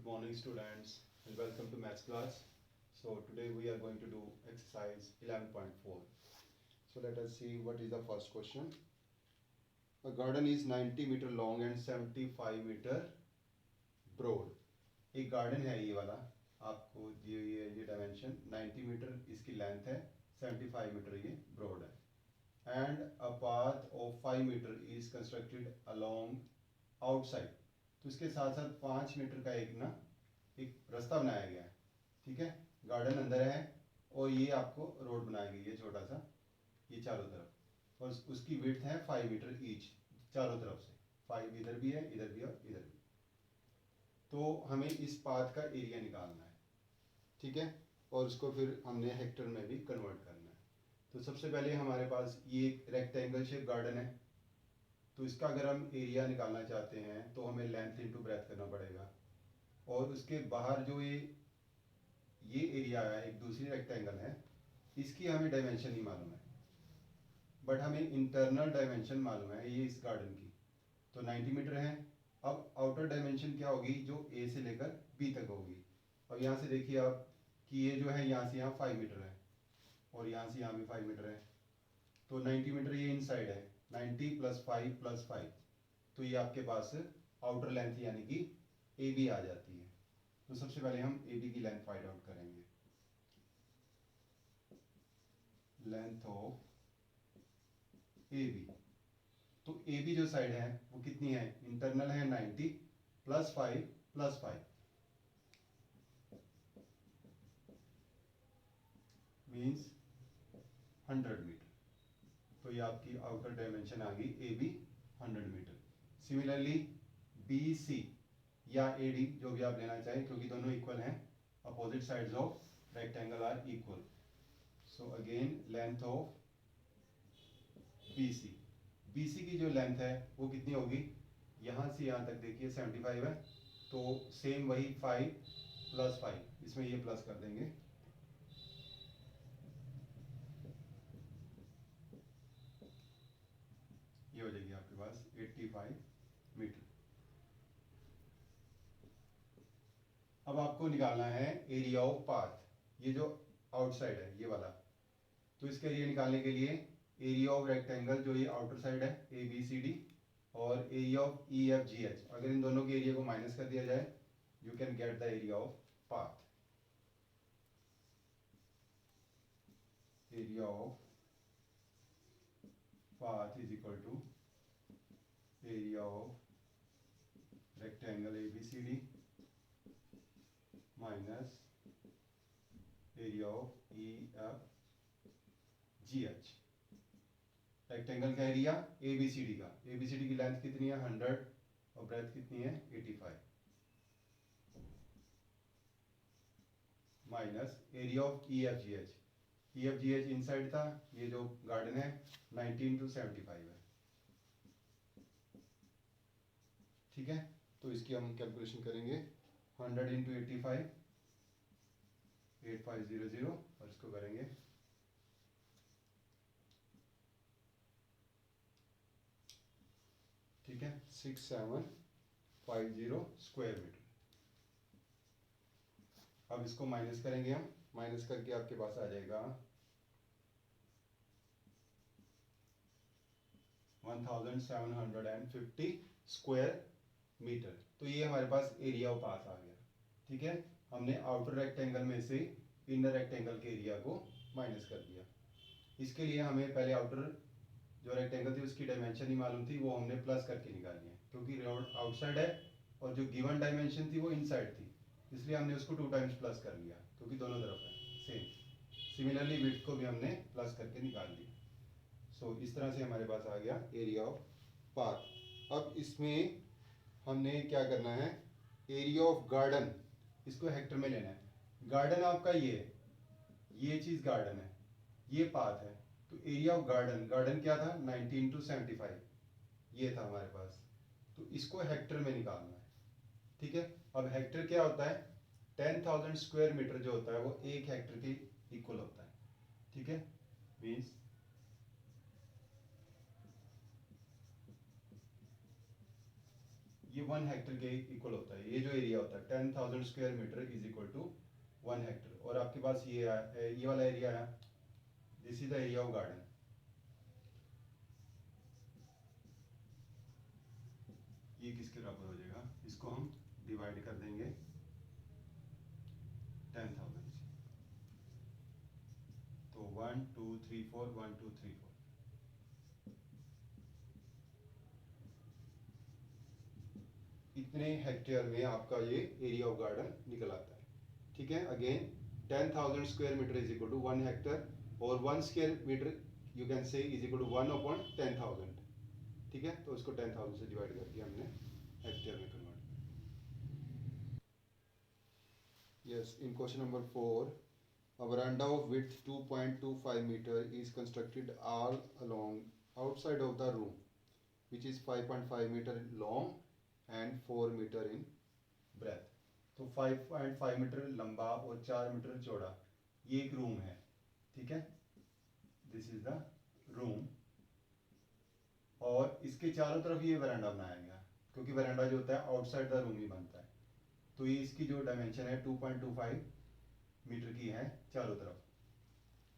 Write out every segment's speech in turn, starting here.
morning students and welcome to maths class. So today we are going to do exercise 11.4. So let us see what is the first question. A garden is 90 meter long and 75 meter broad. एक garden है ये वाला, आपको ये dimension 90 metre इसकी length है, 75 metre ये broad है and a path of 5 metre is constructed along outside. तो इसके साथ साथ 5 मीटर का एक रास्ता बनाया गया है. ठीक है, गार्डन अंदर है और ये आपको रोड बनाई गई है छोटा सा, ये चारों तरफ, और उसकी विड्थ है 5 मीटर ईच चारों तरफ से. 5 इधर भी है, इधर भी है, इधर भी. तो हमें इस पाथ का एरिया निकालना है. ठीक है, और उसको फिर हमने हेक्टर में भी कन्वर्ट करना है. तो सबसे पहले हमारे पास ये रेक्टेंगल शेप गार्डन है, तो इसका अगर हम एरिया निकालना चाहते हैं तो हमें लेंथ इनटू ब्रेथ करना पड़ेगा. और उसके बाहर जो ये एरिया है, एक दूसरी रेक्टेंगल है, इसकी हमें डायमेंशन नहीं मालूम है, बट हमें इंटरनल डायमेंशन मालूम है ये इस गार्डन की. तो 90 मीटर है. अब आउटर डायमेंशन क्या होगी, जो ए से लेकर बी तक होगी. अब यहाँ से देखिए आप कि ये जो है यहाँ से यहाँ 5 मीटर है और यहाँ से यहाँ भी 5 मीटर है. तो 90 मीटर ये इनसाइड है, 90 प्लस 5 प्लस 5, तो ये आपके पास आउटर लेंथ यानी कि ए बी आ जाती है. तो सबसे पहले हम ए बी की लेंथ फाइंड आउट करेंगे. Length of A B. तो ए बी जो साइड है वो कितनी है, इंटरनल है 90 प्लस 5 प्लस 5 मीन्स 100 मीटर. तो ये आपकी आउटर डायमेंशन आ गई A B 100 metre. Similarly B C या ए डी जो भी आप लेना चाहें, क्योंकि दोनों इक्वल हैं, opposite sides of rectangle are equal. So again length of B C. B C की जो लेंथ है वो कितनी होगी, यहाँ से यहाँ तक देखिए 75 है, तो सेम वही 5 प्लस 5, इसमें ये प्लस कर देंगे. ये हो जाएगी आपके पास 85 मीटर. अब आपको निकालना है एरिया ऑफ पाथ, ये जो आउटसाइड है ये वाला. तो इसके एरिया निकालने के लिए एरिया ऑफ रेक्टेंगल जो ये आउटर साइड है ए बी सी डी, और area of E F G H, अगर इन दोनों के एरिया को माइनस कर दिया जाए you can get the area of path. Area of path is equal to area of rectangle A B C D minus area of E F G H. Rectangle का area A B C D का, A B C D की length कितनी है 100 और breadth कितनी है 85, minus area of E F G H. E F G H inside था, ये जो गार्डन है 19 टू 75 है. ठीक है, तो इसकी हम कैलकुलेशन करेंगे. 100 इंटू 85 8500, और इसको करेंगे ठीक है 6750 स्क्वायर मीटर. अब इसको माइनस करेंगे हम, माइनस करके आपके पास आ जाएगा 1750 स्क्वायर मीटर. तो ये हमारे पास एरिया ऑफ पाथ आ गया. ठीक है, हमने आउटर रेक्टेंगल में से इनर रेक्टेंगल के एरिया को माइनस कर दिया. इसके लिए हमें पहले आउटर जो रेक्टेंगल थी उसकी डायमेंशन ही मालूम थी, वो हमने प्लस करके निकाली है, क्योंकि रोड आउटसाइड है और जो गिवन डायमेंशन थी वो इनसाइड थी, इसलिए हमने उसको 2 टाइम्स प्लस कर लिया, क्योंकि दोनों तरफ है सेम. सिमिलरली विड्थ को भी हमने प्लस करके निकाल लिया. सो इस तरह से हमारे पास आ गया एरिया ऑफ पाथ. अब इसमें हमने क्या करना है, एरिया ऑफ गार्डन, इसको हेक्टर में लेना है. गार्डन आपका ये चीज गार्डन है, ये पाथ है. तो एरिया ऑफ गार्डन, गार्डन क्या था 19 टू 75, ये था हमारे पास. तो इसको हेक्टर में निकालना है. ठीक है, अब हेक्टर क्या होता है, 10,000 स्क्वायर मीटर जो होता है वो 1 हेक्टर के इक्वल होता है. ठीक है, मीन्स ये 1 हेक्टर के इक्वल होता है। ये जो एरिया होता है 10,000 square metre is equal to 1 hectare. और आपके पास ये वाला एरिया है, this is the area of garden. ये किसके बराबर हो जाएगा, इसको हम डिवाइड कर देंगे 10,000 से। तो 1 2 3 4 1 2 3 4 इतने हेक्टेयर में आपका ये एरिया ऑफ गार्डन निकल आता है। ठीक है, again 10,000 square metre is equal to 1 hectare, और 1 square metre you can say is equal to 1/10,000। ठीक है, तो इसको 10,000 से डिवाइड करके हमने हेक्टेयर में कन्वर्ट किया। Yes, in question number 4, a veranda of width 2.25 meter is constructed all along outside of the room, which is 5.5 meter long and 4 meter in breadth। तो 5.5 मीटर लंबा और 4 मीटर चौड़ा ये एक रूम है। ठीक है, दिस इज द रूम, और इसके चारों तरफ ये वरांडा बनाया गया, क्योंकि वरांडा जो होता है आउटसाइड द रूम ही बनता है। तो ये इसकी जो डायमेंशन है 2.25 मीटर की है चारों तरफ।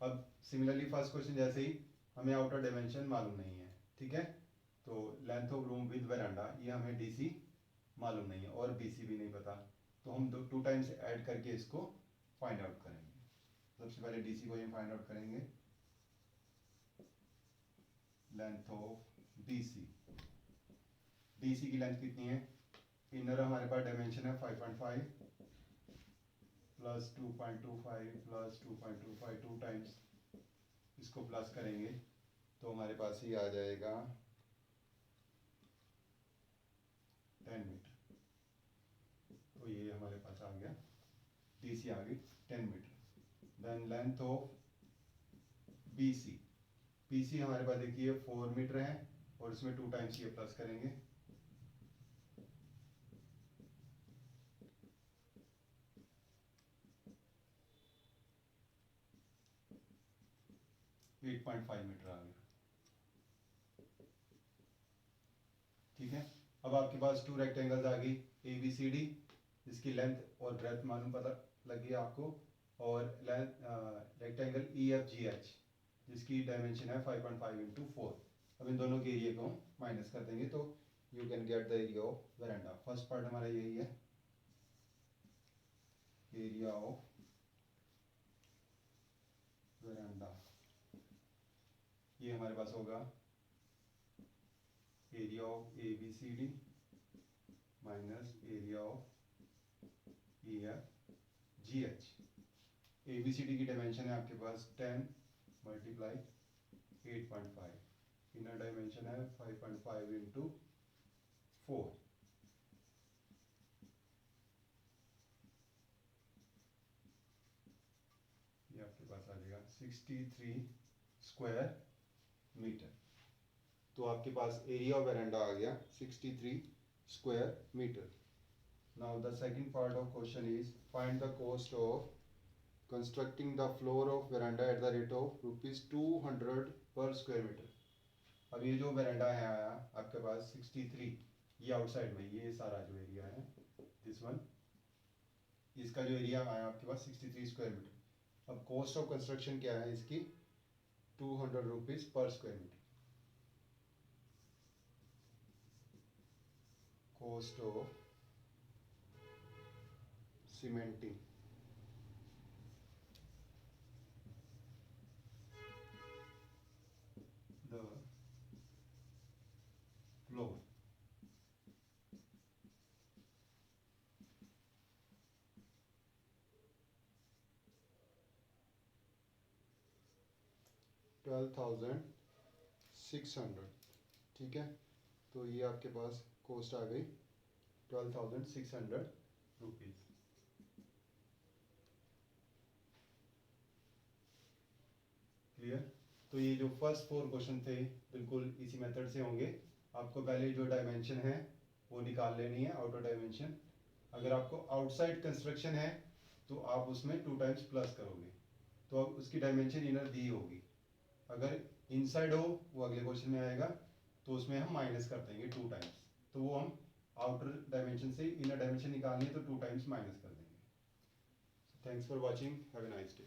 अब सिमिलरली फर्स्ट क्वेश्चन जैसे ही, हमें आउटर डायमेंशन मालूम नहीं है। ठीक है, तो लेंथ ऑफ रूम विद वरांडा ये हमें डीसी मालूम नहीं है और बीसी भी नहीं पता, तो हम 2 टाइम्स ऐड करके इसको फाइंड आउट करेंगे। सबसे पहले डीसी को हम फाइंड आउट करेंगे, लेंथ ऑफ डीसी। डीसी की लेंथ कितनी है, इनर हमारे पास डायमेंशन है 5.5 प्लस 2.25 प्लस 2.25, 2 टाइम्स इसको प्लस करेंगे तो हमारे पास ही आ जाएगा 10 मीटर। तो ये हमारे पास आ गया, डीसी आ गई 10 metre. Then length of BC, BC हमारे पास देखिए 4 मीटर है, और इसमें 2 टाइम्स ये प्लस करेंगे, तो 8.5 मीटर आ गया। ठीक है, अब आपके पास 2 रेक्टेंगल्स आ गई ए बी सी डी, जिसकी लेंथ और ब्रेथ मालूम पता लगी आपको, और रेक्टेंगल ई एफ जी एच जिसकी डायमेंशन है 5.5 इंटू 4। अब इन दोनों के एरिया को हम माइनस कर देंगे, तो you can get the area of veranda. First part हमारा यही है, एरिया ऑफ वरांडा। ये हमारे पास होगा area of A B C D minus area of E F G H. A B C D की डायमेंशन है आपके पास 10 मल्टीप्लाई 8.5, इनर डायमेंशन है 5.5 इंटू 4। ये आपके पास आ जाएगा 63 स्क्वायर मीटर। तो आपके पास एरिया ऑफ वेरांडा आ गया 63 square metre. Now the second part of question is find the cost of constructing the floor of veranda at the rate of ₹200 per square metre. अब ये जो वेरांडा है आया आपके पास 63, ये आउटसाइड में ये सारा जो एरिया है दिस वन, इसका जो एरिया आया आपके पास 63 स्क्वायर मीटर। अब कॉस्ट ऑफ कंस्ट्रक्शन क्या है इसकी, ₹200 per square metre. Cost of cementing the floor, $12,600। ठीक है, तो ये आपके पास कॉस्ट आ गई ₹12,600। क्लियर। तो ये जो फर्स्ट 4 क्वेश्चन थे बिल्कुल इसी मेथड से होंगे। आपको पहले जो डायमेंशन है वो निकाल लेनी है, आउटर डायमेंशन। अगर आपको आउटसाइड कंस्ट्रक्शन है तो आप उसमें 2 टाइम्स प्लस करोगे, तो अब उसकी डायमेंशन इनर दी होगी। अगर इनसाइड हो वो अगले क्वेश्चन में आएगा, तो उसमें हम माइनस कर देंगे 2 टाइम्स, तो वो हम आउटर डायमेंशन से इनर डायमेंशन निकालनी है तो 2 टाइम्स माइनस कर देंगे. Thanks for watching, have a nice day.